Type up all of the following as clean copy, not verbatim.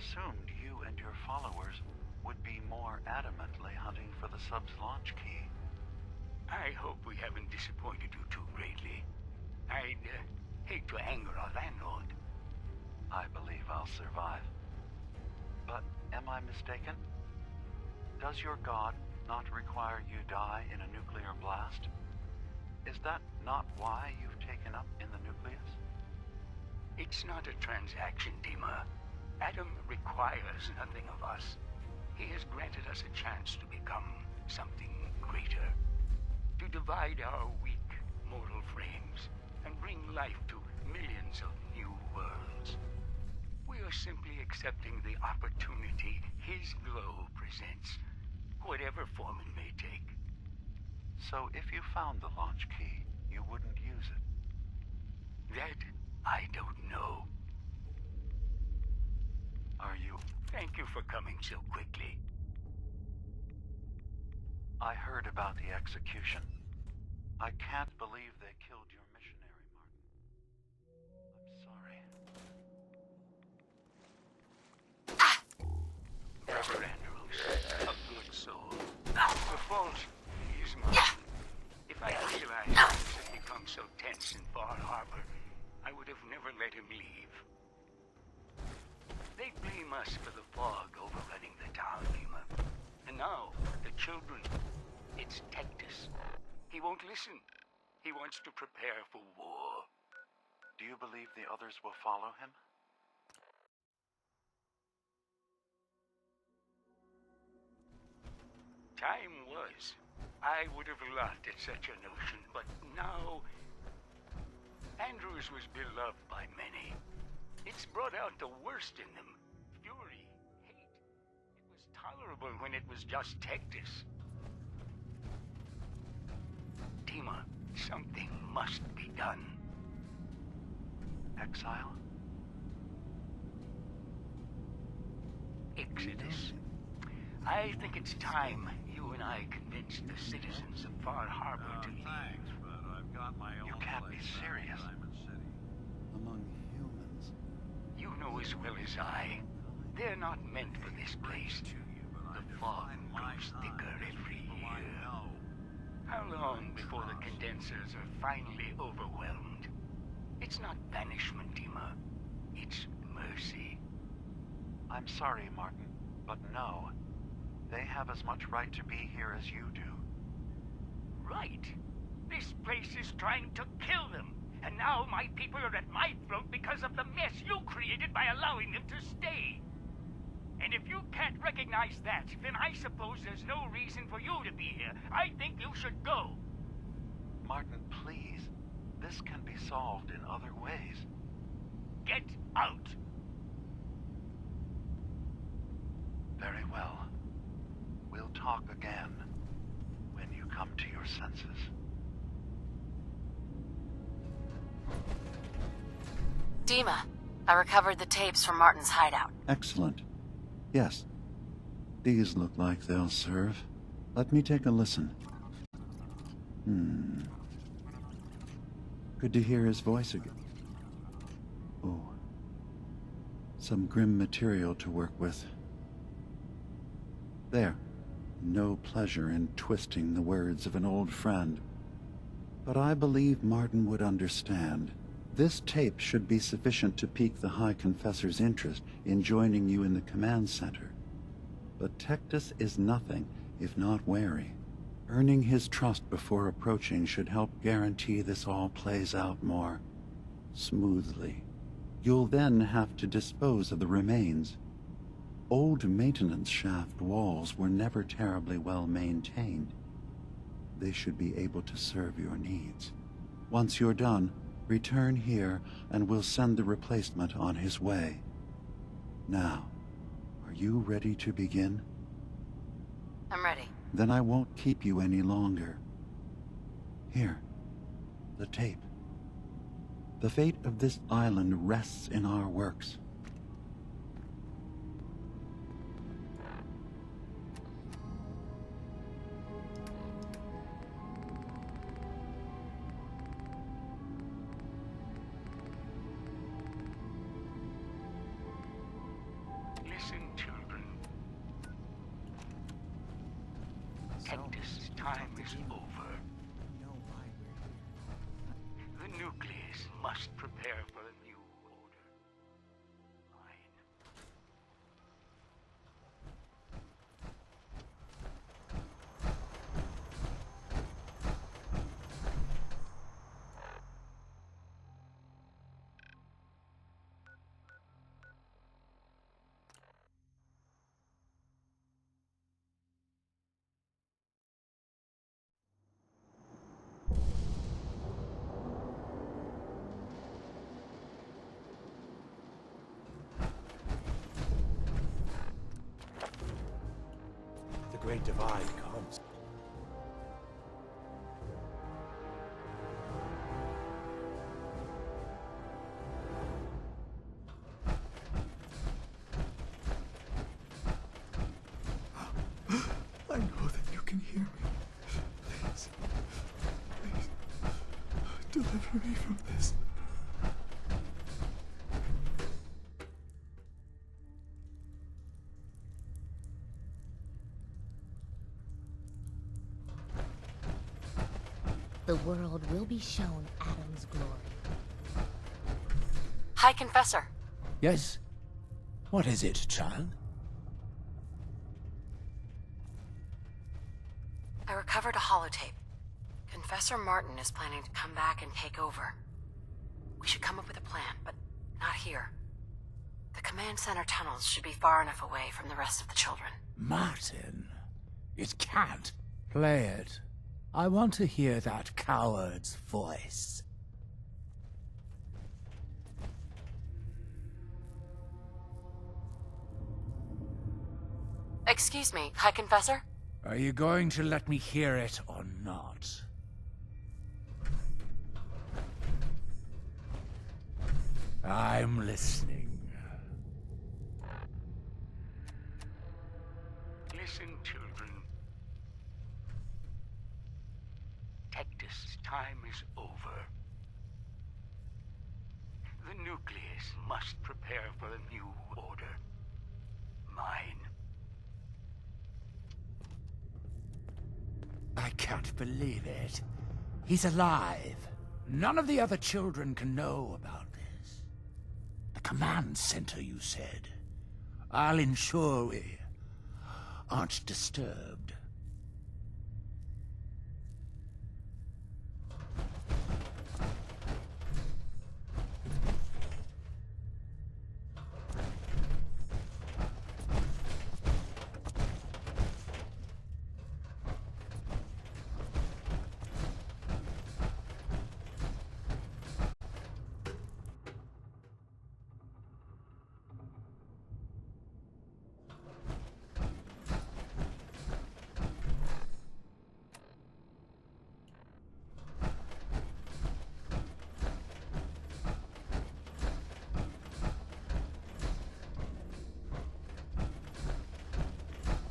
assumed you and your followers would be more adamantly hunting for the sub's launch key. I hope we haven't disappointed you too greatly. I'd hate to anger our landlord. I believe I'll survive. But am I mistaken? Does your god not require you die in a nuclear blast? Is that not why you've taken up in the nucleus? It's not a transaction, Dima. Adam requires nothing of us. He has granted us a chance to become something greater. To divide our weak mortal frames and bring life to millions of new worlds. We are simply accepting the opportunity his glow presents, whatever form it may take. So if you found the launch key, you wouldn't use it? That I don't know. Are you? Thank you for coming so quickly. I heard about the execution. I can't believe they killed your missionary, Martin. I'm sorry. Brother Andrews, a good soul. The fault is mine. If I realized things had become so tense in Bar Harbor, I would have never let him leave. They blame us for the fog overrunning the town, Dima. And now, the children, it's Tektus. He won't listen. He wants to prepare for war. Do you believe the others will follow him? Time was. I would have laughed at such a notion, but now... Andrews was beloved by many. It's brought out the worst in them. Fury, hate. It was tolerable when it was just Tektus. Dima, something must be done. Exile? Exodus. I think it's time you and I convinced the citizens of Far Harbor to leave. Thanks, but I've got my own You can't be place serious. in Diamond City. Among humans. You know as well as I, they're not meant for this place. To you, but I The fog define my grows time thicker as every people I year. know. How long before the condensers are finally overwhelmed? It's not banishment, Dima. It's mercy. I'm sorry, Martin, but no. They have as much right to be here as you do. Right. This place is trying to kill them. And now my people are at my throat because of the mess you created by allowing them to stay. And if you can't recognize that, then I suppose there's no reason for you to be here. I think you should go. Martin, please. This can be solved in other ways. Get out. Very well. We'll talk again when you come to your senses. Dima, I recovered the tapes from Martin's hideout. Excellent. Yes. These look like they'll serve. Let me take a listen. Good to hear his voice again. Oh. Some grim material to work with. There. No pleasure in twisting the words of an old friend. But I believe Martin would understand. This tape should be sufficient to pique the High Confessor's interest in joining you in the command center. But Tektus is nothing if not wary. Earning his trust before approaching should help guarantee this all plays out more smoothly. You'll then have to dispose of the remains. Old maintenance shaft walls were never terribly well maintained. They should be able to serve your needs. Once you're done, return here and we'll send the replacement on his way. Now, are you ready to begin? I'm ready. Then I won't keep you any longer. Here, the tape. The fate of this island rests in our works. Listen, children. Tektus' time is over. The nucleus must prepare for a new order. Mine. The Great Divide comes. I know that you can hear me. Please, please, deliver me from this. The world will be shown Adam's glory. High Confessor. Yes? What is it, child? I recovered a holotape. Confessor Martin is planning to come back and take over. We should come up with a plan, but not here. The command center tunnels should be far enough away from the rest of the children. Martin? It can't. Play it. I want to hear that coward's voice. Excuse me, High Confessor? Are you going to let me hear it or not? I'm listening. Listen, children. Tektus' time is over. The nucleus must prepare for a new order. Mine. I can't believe it. He's alive. None of the other children can know about this. The command center, you said. I'll ensure we aren't disturbed.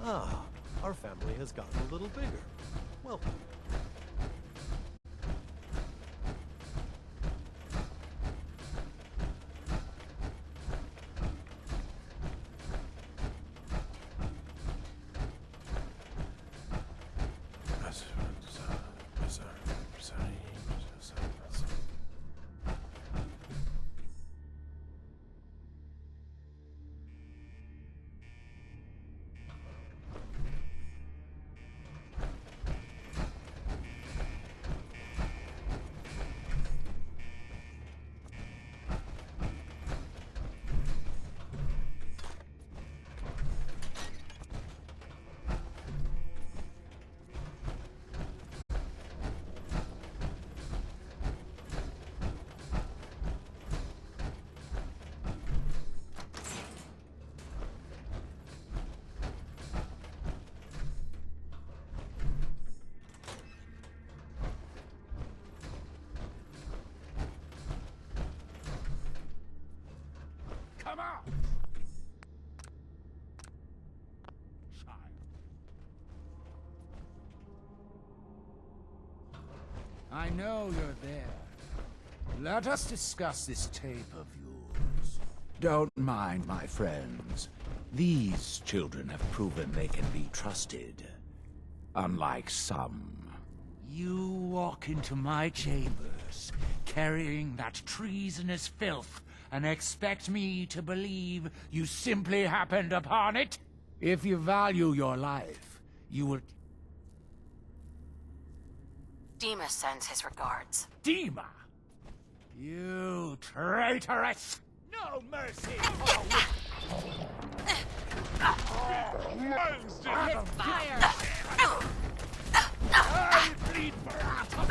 Ah, our family has gotten a little bigger. Welcome. Come out! I know you're there. Let us discuss this tape of yours. Don't mind my friends. These children have proven they can be trusted. Unlike some. You walk into my chambers, carrying that treasonous filth, and expect me to believe you simply happened upon it? If you value your life, you will... Dima sends his regards. Dima! You traitoress! No mercy! Hit fire! I bleed for Atom!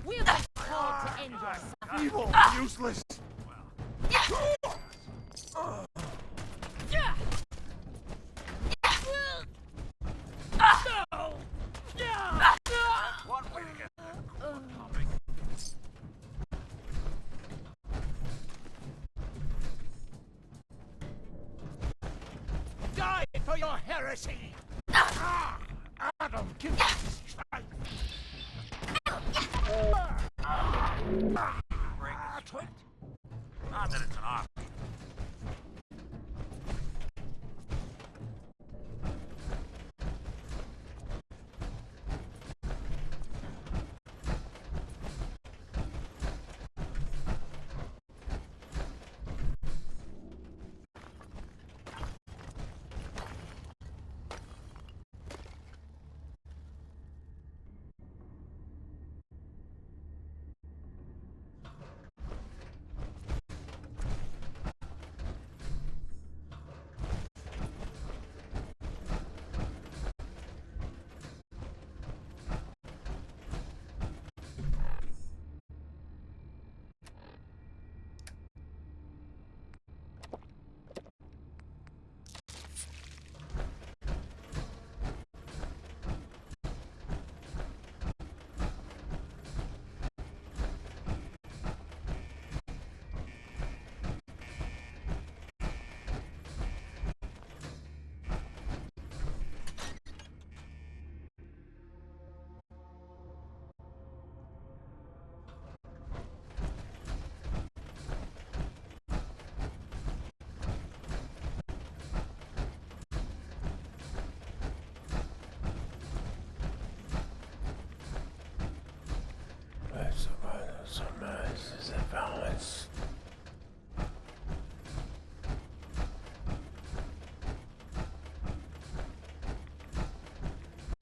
We've been called to end your suffering. Evil! Useless! One way to get that pumping. Die for your heresy! Adam, give me strength! Break a sweat. Not that it's an option.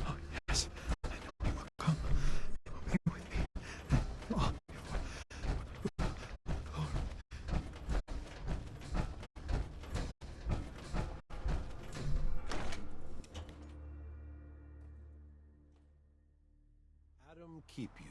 Oh, yes. I know he will come. He will be with me. And all Adam keep you.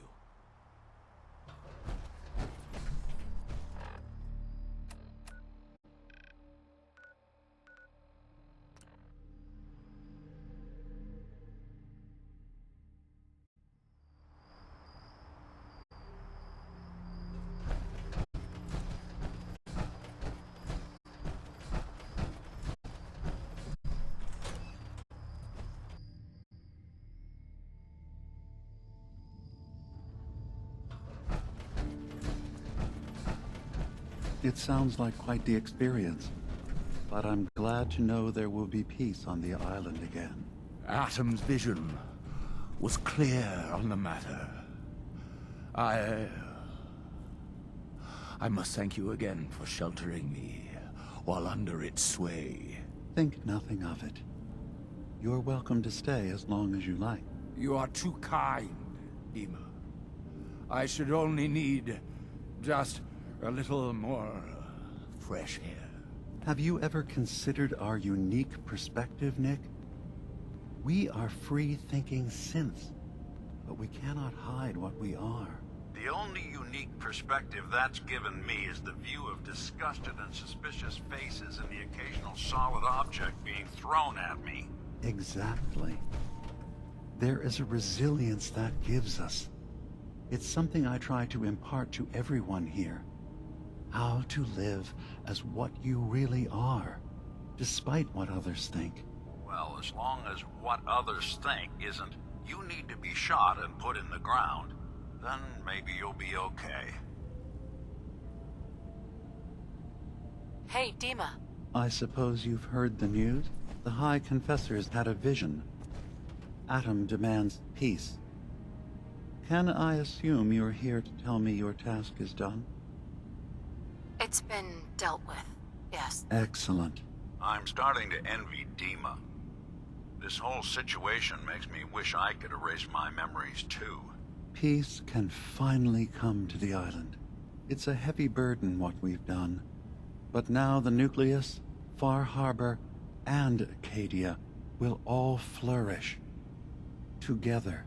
It sounds like quite the experience, but I'm glad to know there will be peace on the island again. Atom's vision was clear on the matter. I must thank you again for sheltering me while under its sway. Think nothing of it. You're welcome to stay as long as you like. You are too kind, Dima. I should only need just a little more fresh air. Have you ever considered our unique perspective, Nick? We are free-thinking synths, but we cannot hide what we are. The only unique perspective that's given me is the view of disgusted and suspicious faces and the occasional solid object being thrown at me. Exactly. There is a resilience that gives us. It's something I try to impart to everyone here. How to live as what you really are, despite what others think. Well, as long as what others think isn't You need to be shot and put in the ground. Then maybe you'll be okay. Hey, Dima. I suppose you've heard the news? The High Confessor's had a vision. Adam demands peace. Can I assume you're here to tell me your task is done? It's been dealt with, yes. Excellent. I'm starting to envy Dima. This whole situation makes me wish I could erase my memories too. Peace can finally come to the island. It's a heavy burden what we've done. But now the Nucleus, Far Harbor, and Acadia will all flourish. Together.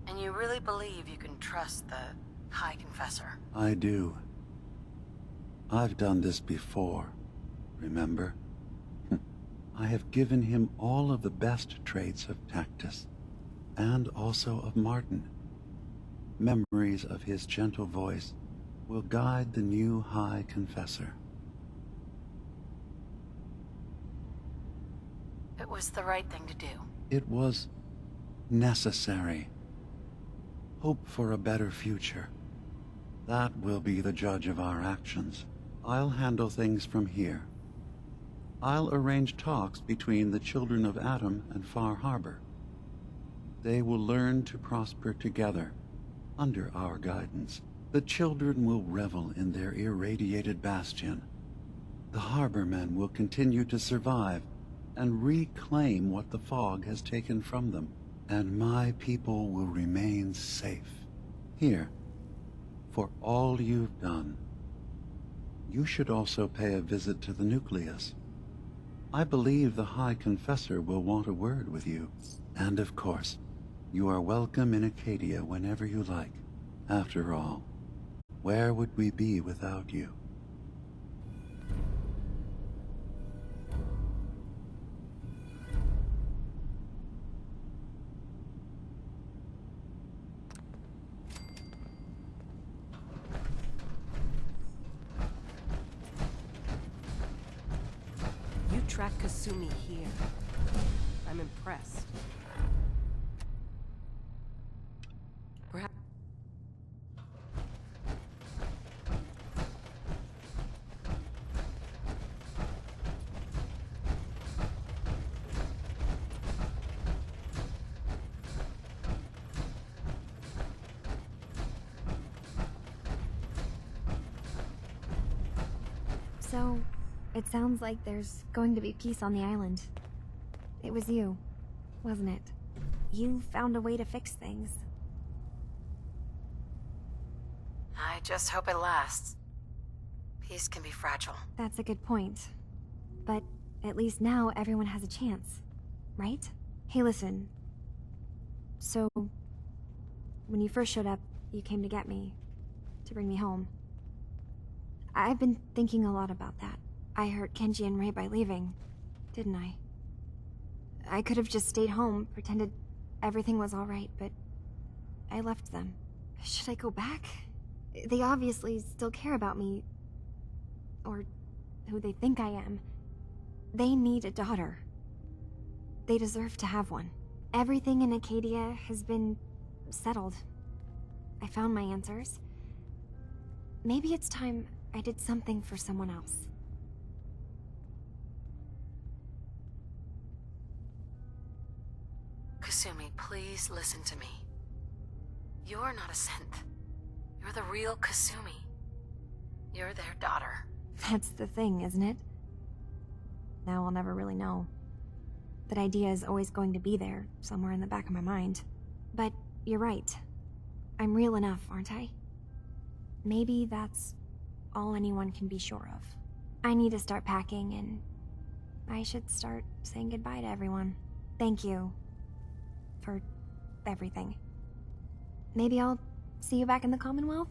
And you really believe you can trust the High Confessor? I do. I've done this before, remember? I have given him all of the best traits of Tektus, and also of Martin. Memories of his gentle voice will guide the new High Confessor. It was the right thing to do. It was necessary. Hope for a better future. That will be the judge of our actions. I'll handle things from here. I'll arrange talks between the children of Adam and Far Harbor. They will learn to prosper together, under our guidance. The children will revel in their irradiated bastion. The harbormen will continue to survive and reclaim what the fog has taken from them. And my people will remain safe. Here, for all you've done. You should also pay a visit to the Nucleus. I believe the High Confessor will want a word with you. And of course, you are welcome in Acadia whenever you like. After all, where would we be without you? You track Kasumi here. I'm impressed. Perhaps... So, it sounds like there's going to be peace on the island. It was you, wasn't it? You found a way to fix things. I just hope it lasts. Peace can be fragile. That's a good point. But at least now everyone has a chance, right? Hey, listen. So, when you first showed up, you came to get me, to bring me home. I've been thinking a lot about that. I hurt Kenji and Ray by leaving, didn't I? I could have just stayed home, pretended everything was alright, but I left them. Should I go back? They obviously still care about me. Or who they think I am. They need a daughter. They deserve to have one. Everything in Acadia has been settled. I found my answers. Maybe it's time I did something for someone else. Kasumi, please listen to me. You're not a synth. You're the real Kasumi. You're their daughter. That's the thing, isn't it? Now I'll never really know. That idea is always going to be there, somewhere in the back of my mind. But you're right. I'm real enough, aren't I? Maybe that's all anyone can be sure of. I need to start packing, and I should start saying goodbye to everyone. Thank you for everything. Maybe I'll see you back in the Commonwealth?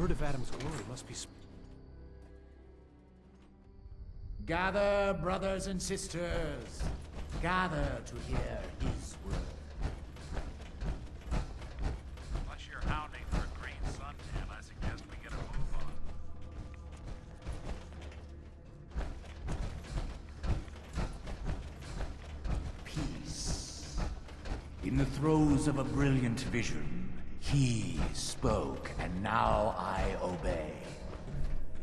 word of Adam's glory must be... Gather, brothers and sisters. Gather to hear his word. Unless you're hounding for a green suntan, I suggest we get a move on. Peace. In the throes of a brilliant vision, he spoke, and now I obey.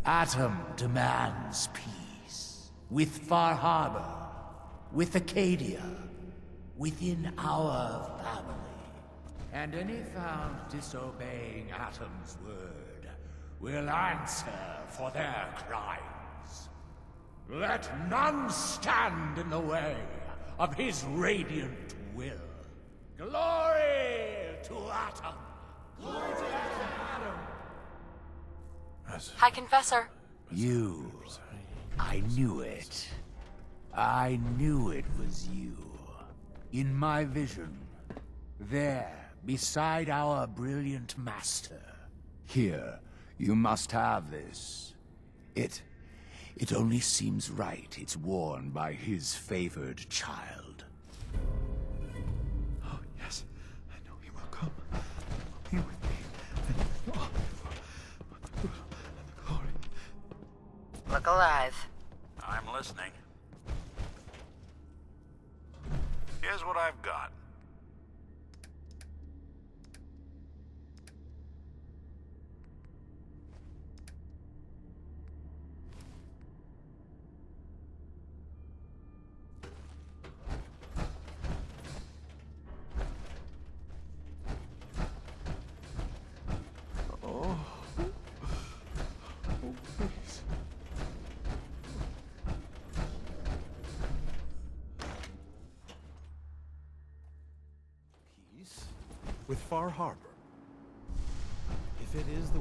Atom demands peace. With Far Harbor, with Acadia, within our family. And any found disobeying Atom's word will answer for their crimes. Let none stand in the way of his radiant will. Glory to Atom! Glory to Atom! Hi, Confessor. You. I knew it. I knew it was you. In my vision. There, beside our brilliant master. Here, you must have this. It only seems right it's worn by his favored child. Oh, yes. I know he will come. He will be with me. And all for the good and the glory. Look alive. I'm listening. Here's what I've got. Oh, please. Peace with Far Harbor. If it is the...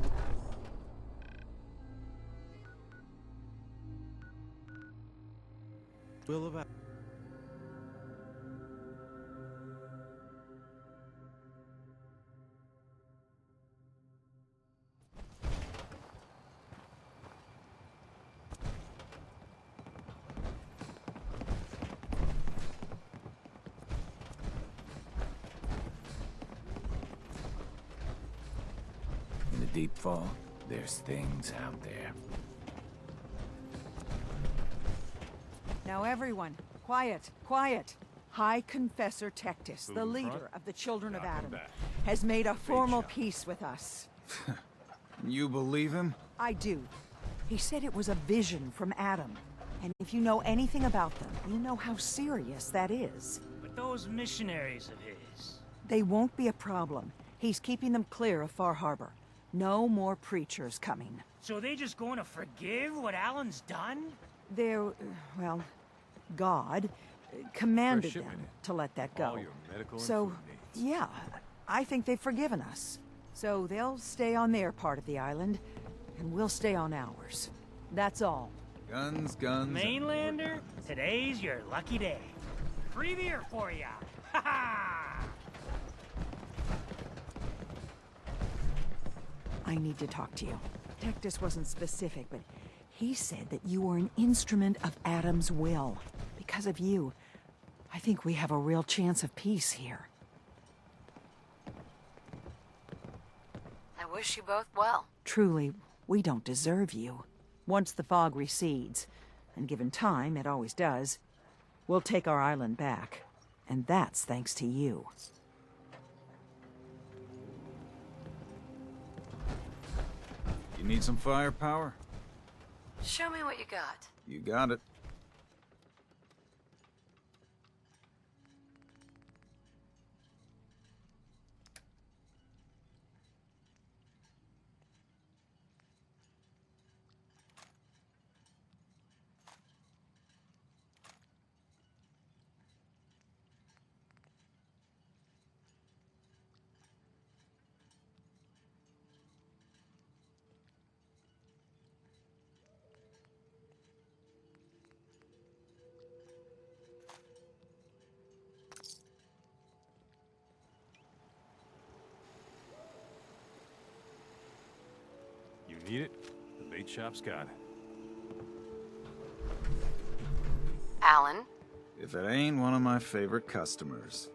will of... In the deep fall, there's things out there. Now everyone, quiet, quiet. High Confessor Tektus, the leader of the Children of Adam, has made a formal peace with us. You believe him? I do. He said it was a vision from Adam. And if you know anything about them, you know how serious that is. But those missionaries of his... They won't be a problem. He's keeping them clear of Far Harbor. No more preachers coming. So they just going to forgive what Alan's done? They're, well, God commanded them to let that go. So, yeah, I think they've forgiven us. So they'll stay on their part of the island, and we'll stay on ours. That's all. Guns, guns... Mainlander, today's your lucky day. Free beer for ya! Ha ha! I need to talk to you. Tektus wasn't specific, but he said that you were an instrument of Adam's will. Because of you, I think we have a real chance of peace here. I wish you both well. Truly, we don't deserve you. Once the fog recedes, and given time, it always does, we'll take our island back. And that's thanks to you. You need some firepower? Show me what you got. You got it. Need it? The bait shop's got it. Alan? If it ain't one of my favorite customers.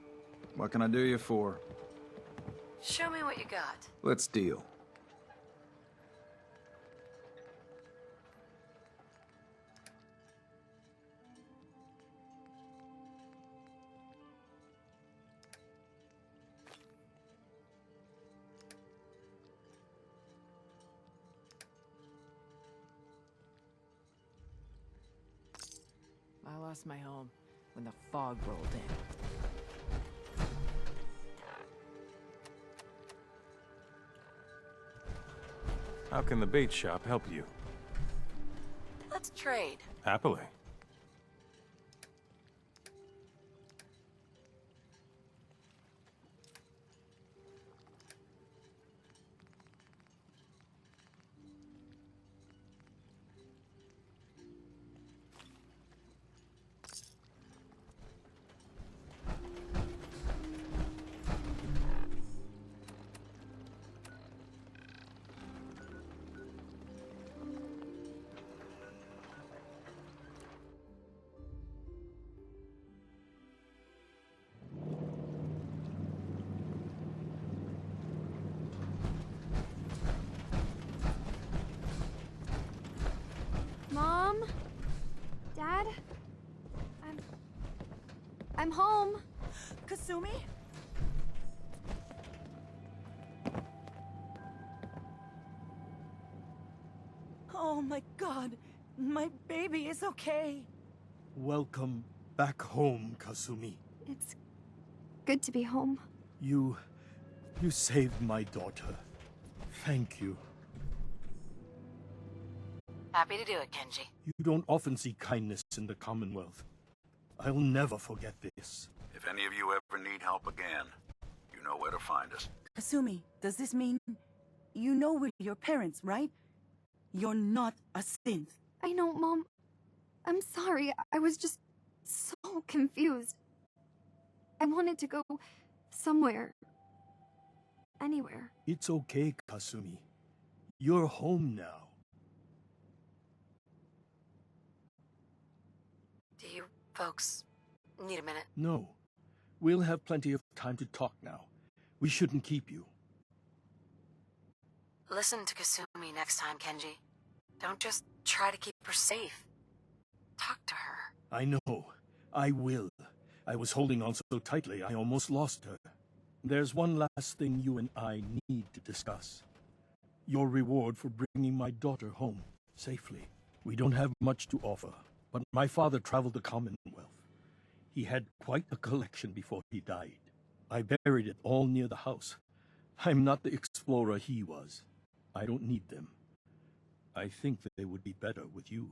What can I do you for? Show me what you got. Let's deal. I lost my home when the fog rolled in. How can the bait shop help you? Let's trade. Happily. Mom? Dad? I'm home. Kasumi? Oh my god, my baby is okay. Welcome back home, Kasumi. It's good to be home. You saved my daughter. Thank you. Happy to do it, Kenji. You don't often see kindness in the Commonwealth. I'll never forget this. If any of you ever need help again, you know where to find us. Kasumi, does this mean you know we're your parents, right? You're not a synth. I know, Mom. I'm sorry. I was just so confused. I wanted to go somewhere. Anywhere. It's okay, Kasumi. You're home now. Do you folks need a minute? No. We'll have plenty of time to talk now. We shouldn't keep you. Listen to Kasumi next time, Kenji. Don't just try to keep her safe. Talk to her. I know. I will. I was holding on so tightly I almost lost her. There's one last thing you and I need to discuss. Your reward for bringing my daughter home safely. We don't have much to offer, but my father traveled the Commonwealth. He had quite a collection before he died. I buried it all near the house. I'm not the explorer he was. I don't need them. I think that they would be better with you.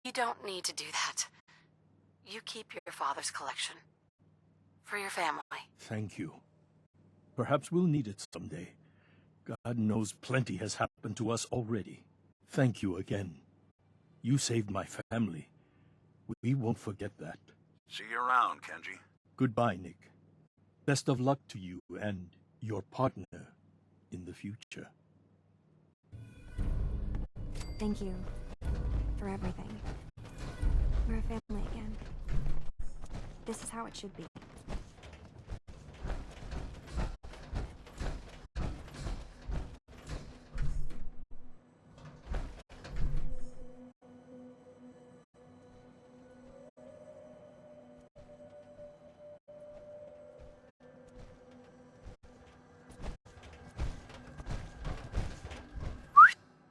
You don't need to do that. You keep your father's collection. For your family. Thank you. Perhaps we'll need it someday. God knows plenty has happened to us already. Thank you again. You saved my family. We won't forget that. See you around, Kenji. Goodbye, Nick. Best of luck to you and your partner in the future. Thank you for everything. We're a family again. This is how it should be.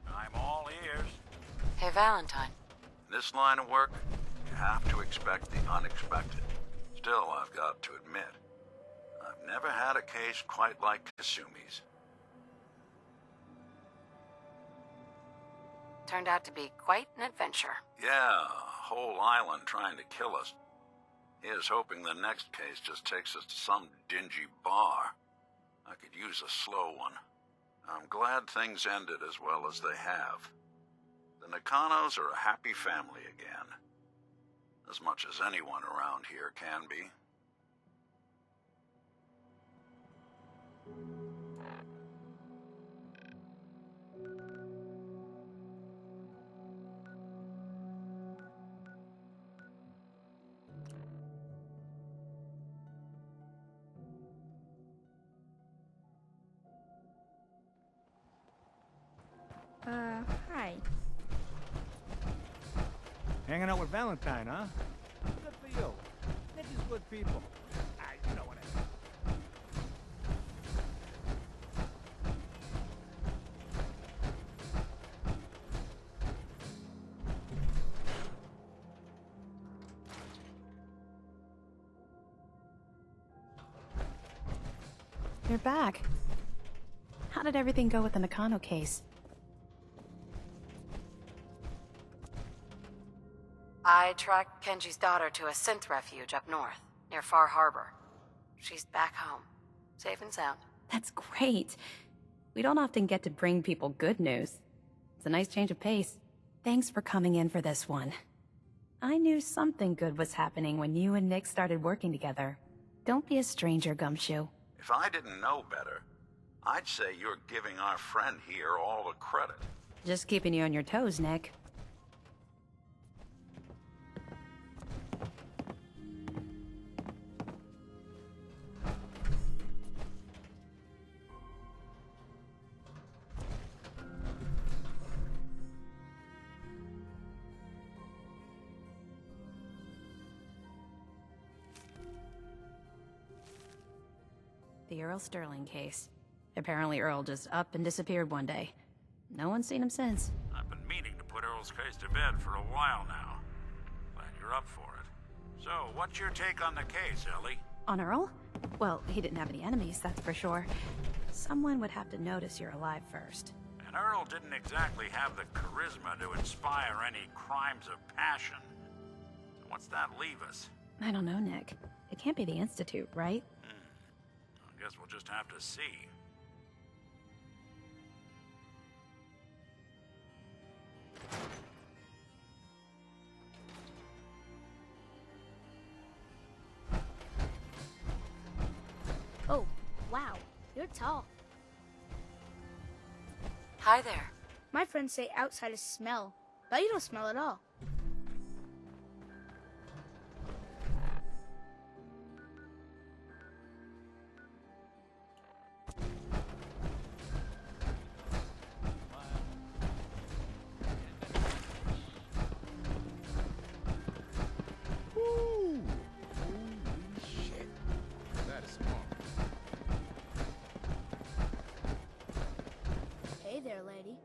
I'm all ears. Hey, Valentine. In this line of work, you have to expect the unexpected. Still, I've got to admit, I've never had a case quite like Kasumi's. Turned out to be quite an adventure. Yeah, a whole island trying to kill us. Here's hoping the next case just takes us to some dingy bar. I could use a slow one. I'm glad things ended as well as they have. The Nakanos are a happy family again. As much as anyone around here can be. Hanging out with Valentine, huh? Good for you. They're just good people. You know what I mean. You're back. How did everything go with the Nakano case? I tracked Kenji's daughter to a synth refuge up north, near Far Harbor. She's back home, safe and sound. That's great. We don't often get to bring people good news. It's a nice change of pace. Thanks for coming in for this one. I knew something good was happening when you and Nick started working together. Don't be a stranger, Gumshoe. If I didn't know better, I'd say you're giving our friend here all the credit. Just keeping you on your toes, Nick. The Earl Sterling case. Apparently Earl just up and disappeared one day. No one's seen him since. I've been meaning to put Earl's case to bed for a while now. Glad you're up for it. So, what's your take on the case, Ellie? On Earl? Well, he didn't have any enemies, that's for sure. Someone would have to notice you're alive first. And Earl didn't exactly have the charisma to inspire any crimes of passion. So what's that leave us? I don't know, Nick. It can't be the Institute, right? I guess we'll just have to see. Oh, wow. You're tall. Hi there. My friends say outsiders smell, but you don't smell at all. Hey there, lady.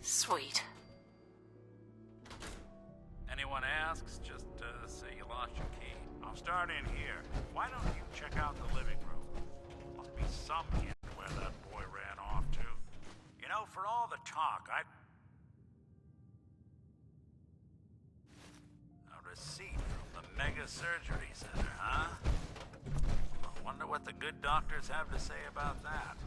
Sweet. Anyone asks, just say you lost your key. I'll start in here. Why don't you check out the living room? Must be some hint where that boy ran off to. You know, for all the talk, A receipt from the Mega Surgery Center, huh? I wonder what the good doctors have to say about that.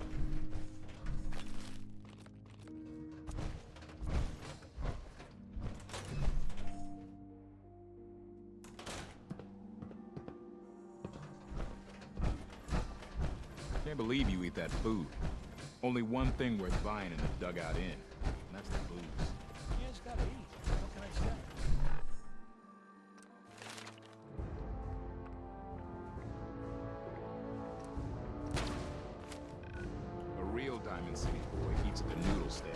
Can't believe you eat that food. Only one thing worth buying in the dugout inn, and that's the booze. You just gotta eat. What can I say? A real Diamond City boy eats at the noodle stand.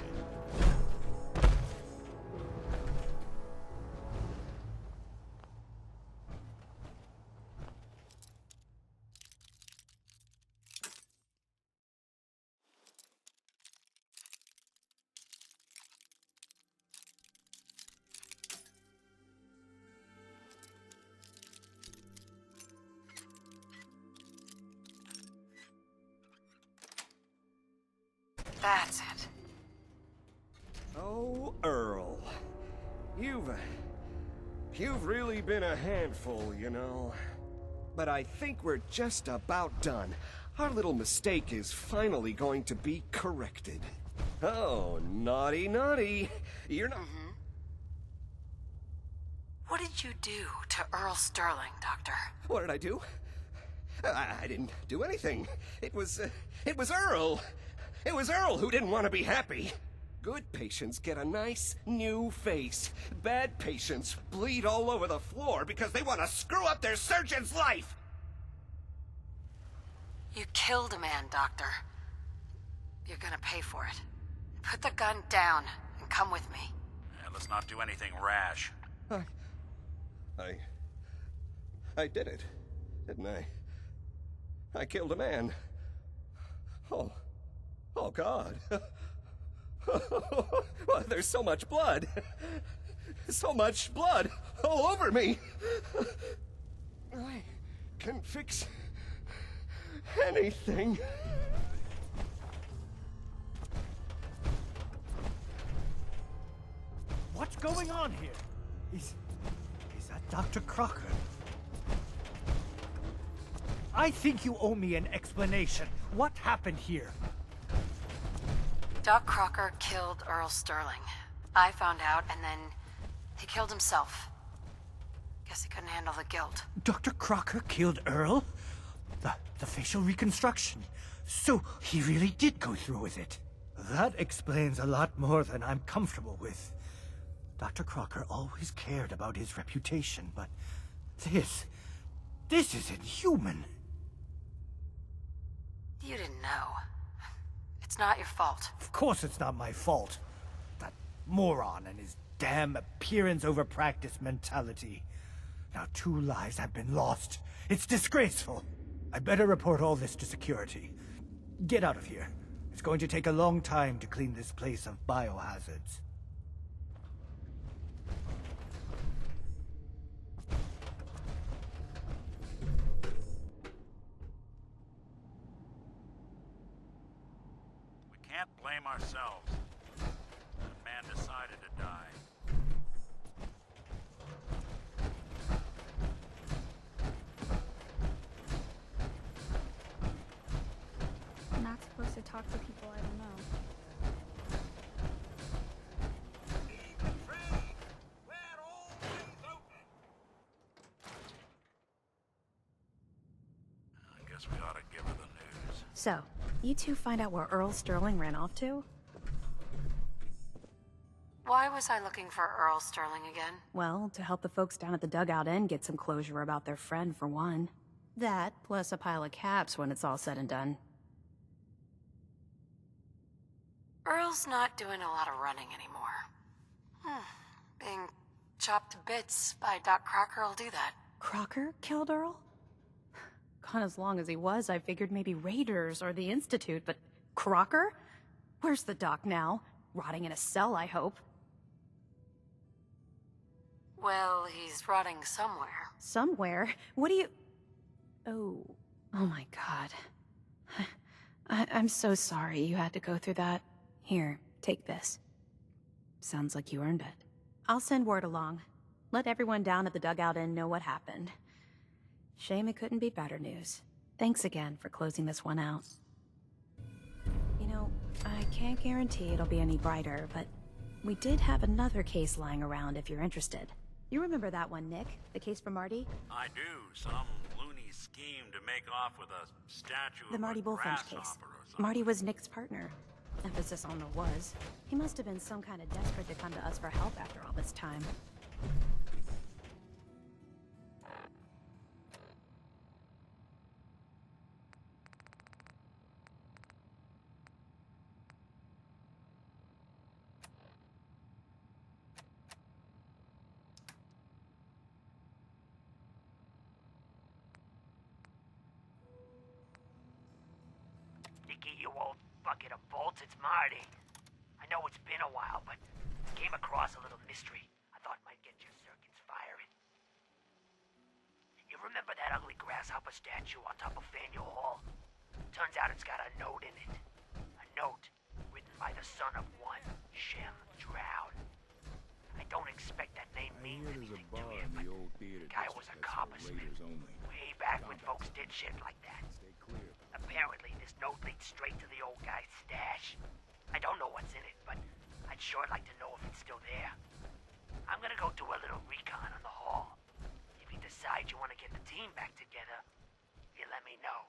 That's it. Oh, Earl. You've really been a handful, you know. but I think we're just about done. Our little mistake is finally going to be corrected. Oh, naughty, naughty. You're not... What did you do to Earl Sterling, Doctor? What did I do? I didn't do anything. It was Earl. It was Earl who didn't want to be happy. Good patients get a nice, new face. Bad patients bleed all over the floor because they want to screw up their surgeon's life! You killed a man, Doctor. You're gonna pay for it. Put the gun down and come with me. Yeah, let's not do anything rash. I did it, didn't I? I killed a man. Oh God. Well, there's so much blood. So much blood all over me. I can fix anything. What's going on here? Is that Dr. Crocker? I think you owe me an explanation. What happened here? Doc Crocker killed Earl Sterling. I found out, and then he killed himself. Guess he couldn't handle the guilt. Dr. Crocker killed Earl? The facial reconstruction. So he really did go through with it. That explains a lot more than I'm comfortable with. Dr. Crocker always cared about his reputation, but this is inhuman. You didn't know. It's not your fault. Of course it's not my fault. That moron and his damn appearance over practice mentality. Now 2 lives have been lost. It's disgraceful. I better report all this to security. Get out of here. It's going to take a long time to clean this place of biohazards. Can't blame ourselves. That man decided to die. I'm not supposed to talk to people I don't know. I guess we ought to give her the news. So, you two find out where Earl Sterling ran off to? Why was I looking for Earl Sterling again? Well, to help the folks down at the Dugout Inn get some closure about their friend, for one. That, plus a pile of caps when it's all said and done. Earl's not doing a lot of running anymore. Being chopped to bits by Doc Crocker will do that. Crocker killed Earl? Gone as long as he was, I figured maybe Raiders or the Institute, but Crocker? Where's the doc now? Rotting in a cell, I hope. Well, he's rotting somewhere. Somewhere? What do you... Oh my God. I'm so sorry you had to go through that. Here, take this. Sounds like you earned it. I'll send word along. Let everyone down at the Dugout Inn know what happened. Shame it couldn't be better news. Thanks again for closing this one out. You know, I can't guarantee it'll be any brighter, but we did have another case lying around if you're interested. You remember that one, Nick? The case for Marty? I do. Some loony scheme to make off with a statue The Marty of a Bullfinch case. grasshopper or something. Marty was Nick's partner. Emphasis on the was. He must have been some kind of desperate to come to us for help after all this time. You old bucket of bolts, it's Marty. I know it's been a while, but I came across a little mystery I thought might get your circuits firing. You remember that ugly grasshopper statue on top of Faneuil Hall? Turns out it's got a note in it. A note written by the son of one Shem Drown. I don't expect that name means anything to you, but the guy was a coppersmith way back back when folks did shit like that. Apparently, this note leads straight to the old guy's stash. I don't know what's in it, but I'd sure like to know if it's still there. I'm gonna go do a little recon on the hall. If you decide you want to get the team back together, you let me know.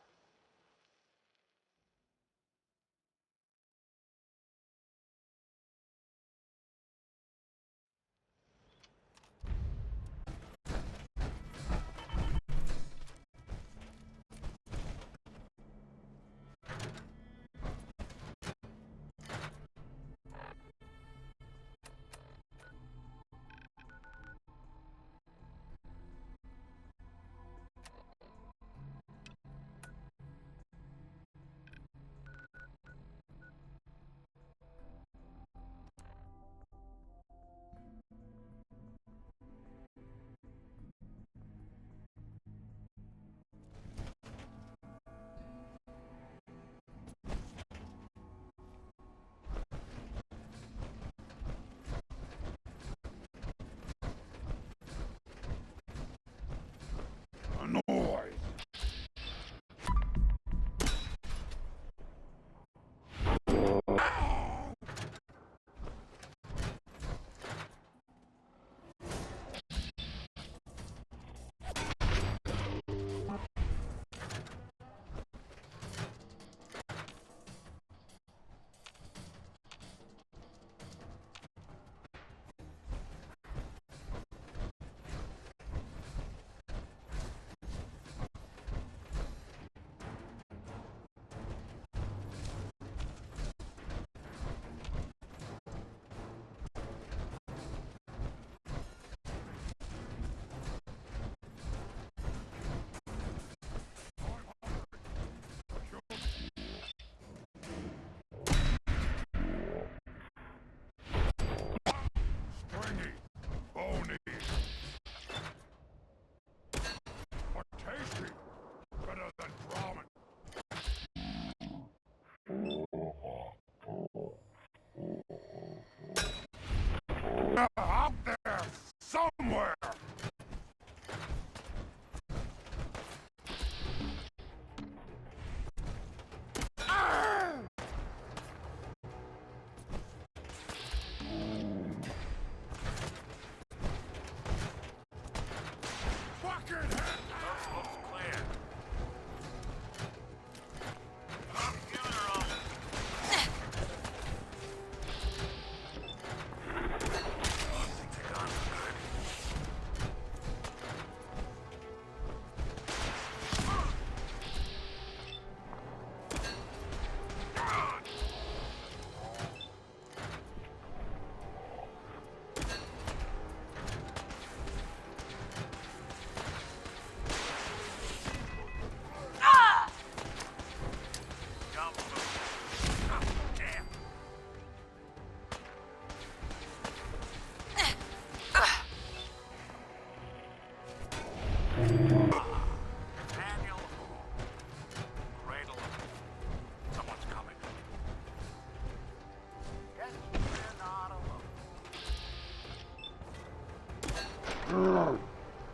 Out there somewhere!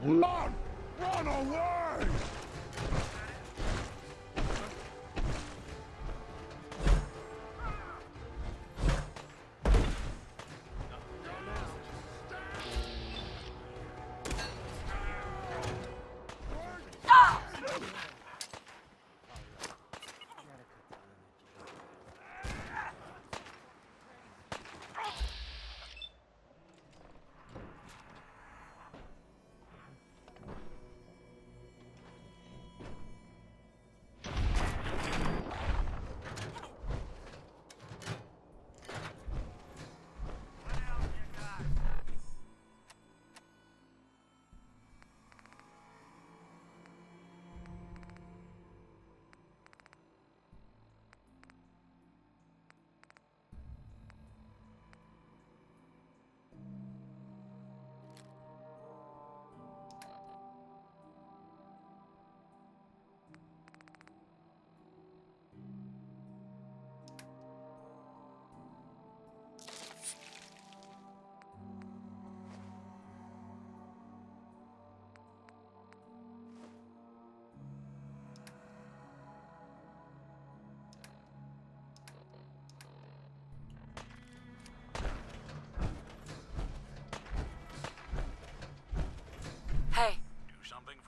Run! Run away!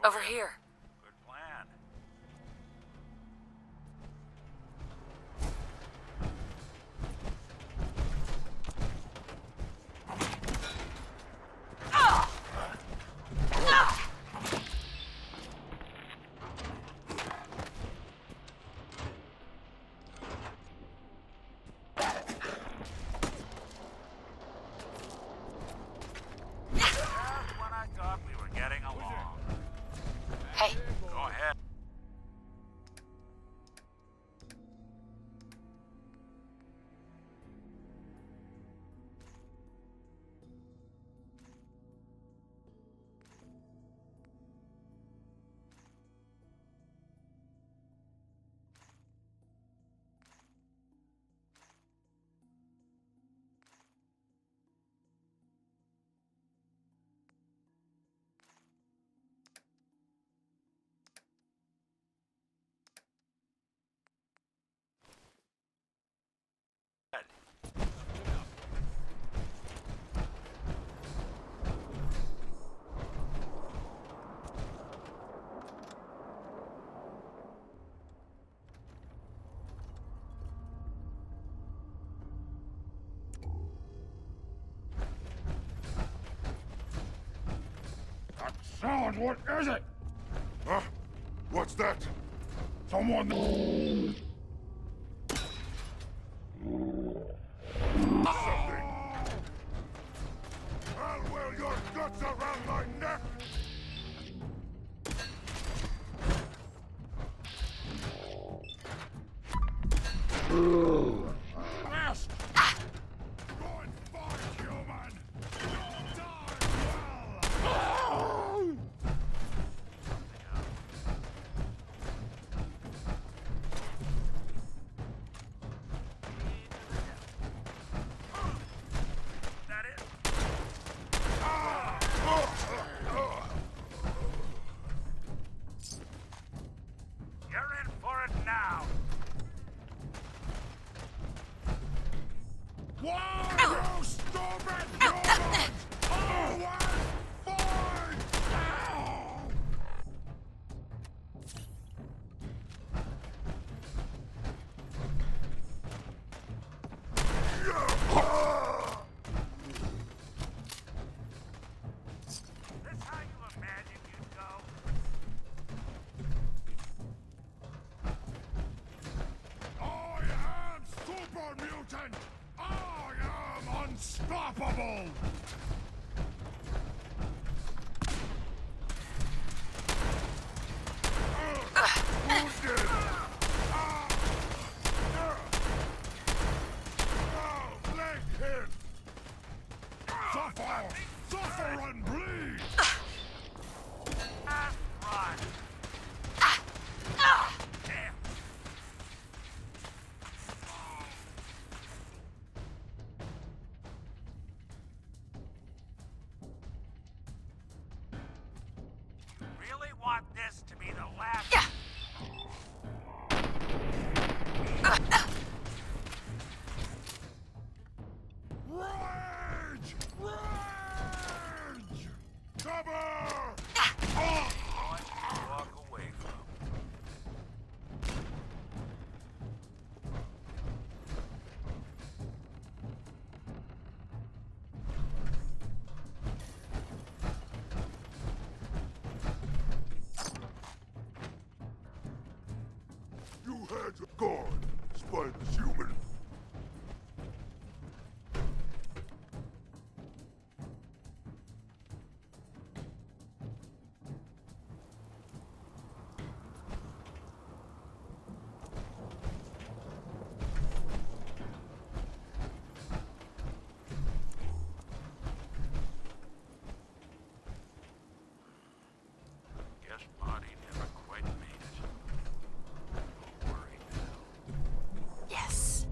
Over here. Good plan. Hey. Go ahead. Sound, what is it? Huh? What's that? Someone... Something. I'll wear your guts around my neck! Blast! Go and fight, human! You'll die well! That it? You're in for it now. Why, you stupid humans! Always fight! This how you imagine you'd go? I am super mutant! I am unstoppable! Wounded! Leg hit! Suffer! Suffer and bleed! Run. Damn. You really want this to be the last? Rage! Rage! Cover! Walk away from. You had your guard, spineless human. Guess Marty never quite made it. Don't worry now. Yes.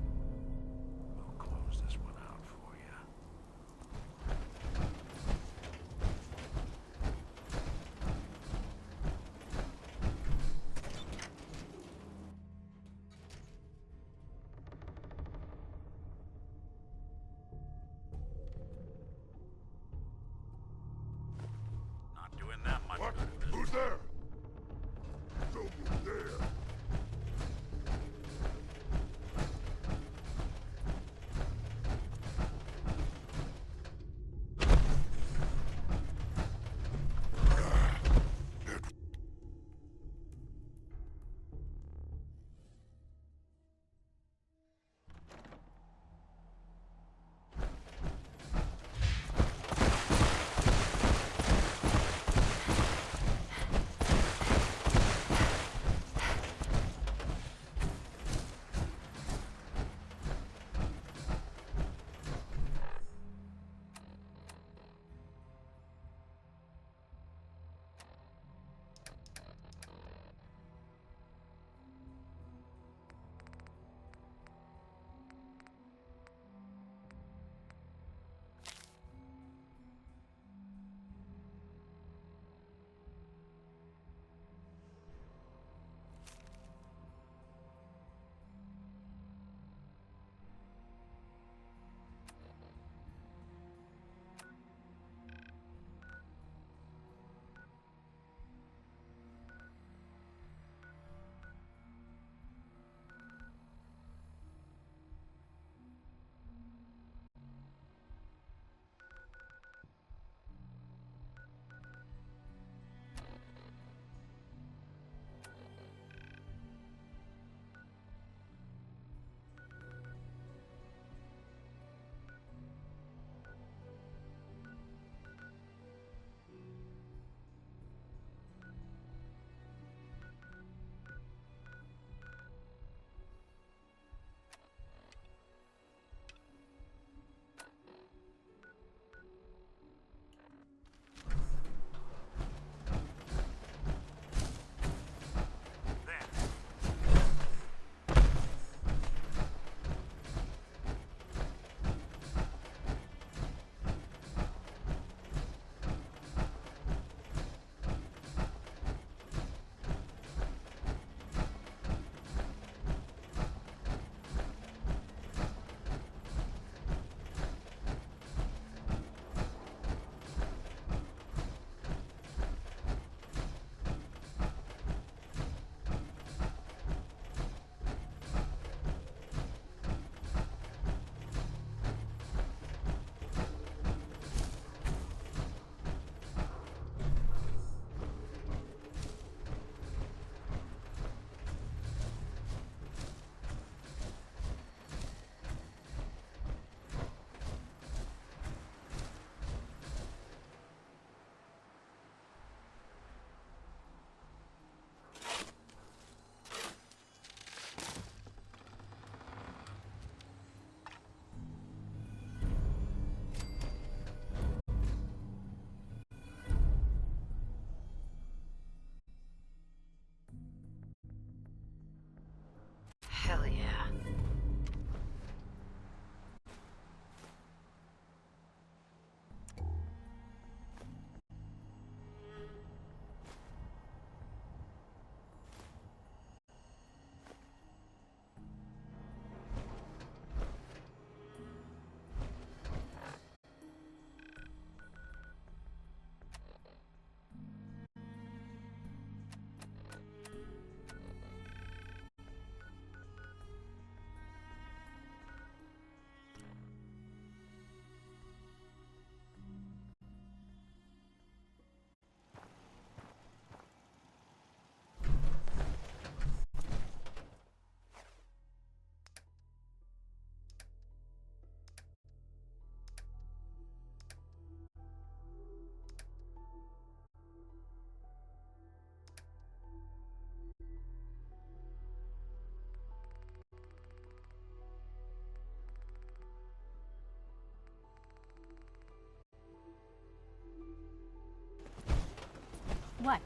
What?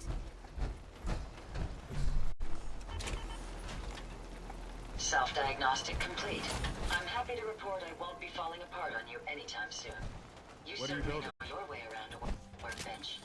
Self-diagnostic complete. I'm happy to report I won't be falling apart on you anytime soon. You certainly know your way around a workbench.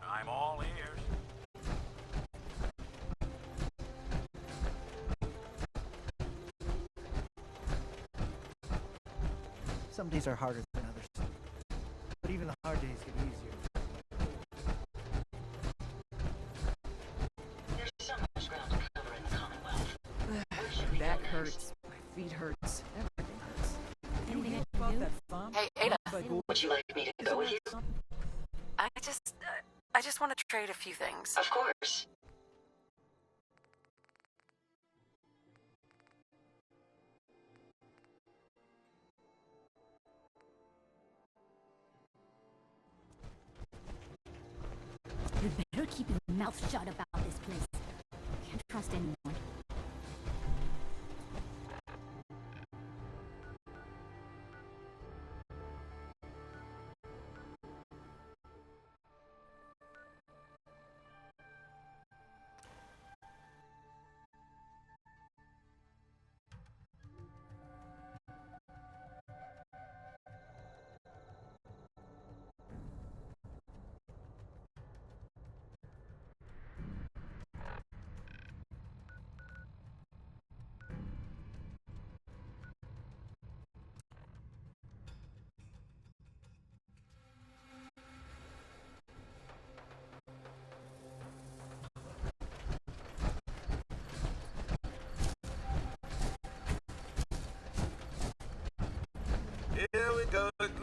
I'm all ears. Some days are harder than others, but even the hard days get easier. There's so much ground to cover in the Commonwealth. Back hurts, my feet hurts, everything hurts. Anything I can do? Hey, Ada. Would you like me to go with you? I just want to trade a few things. Of course. You better keep your mouth shut about this place. Can't trust anyone. Here we go again.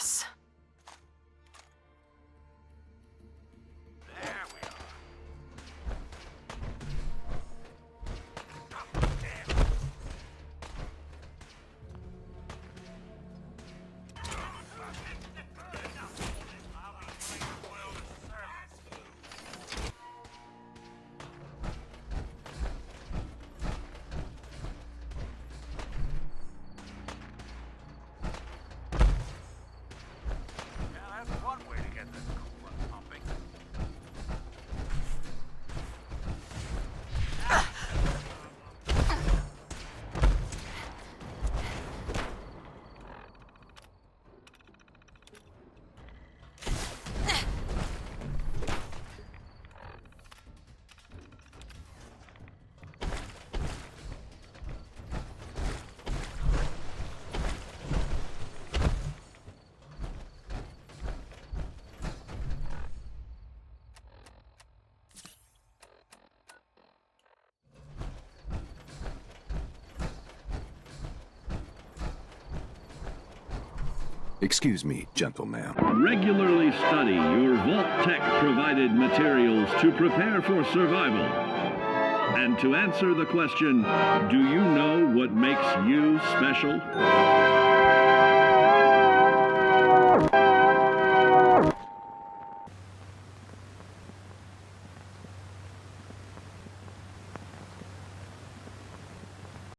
this. Excuse me, gentleman. Regularly study your Vault Tech-provided materials to prepare for survival. And to answer the question, do you know what makes you special?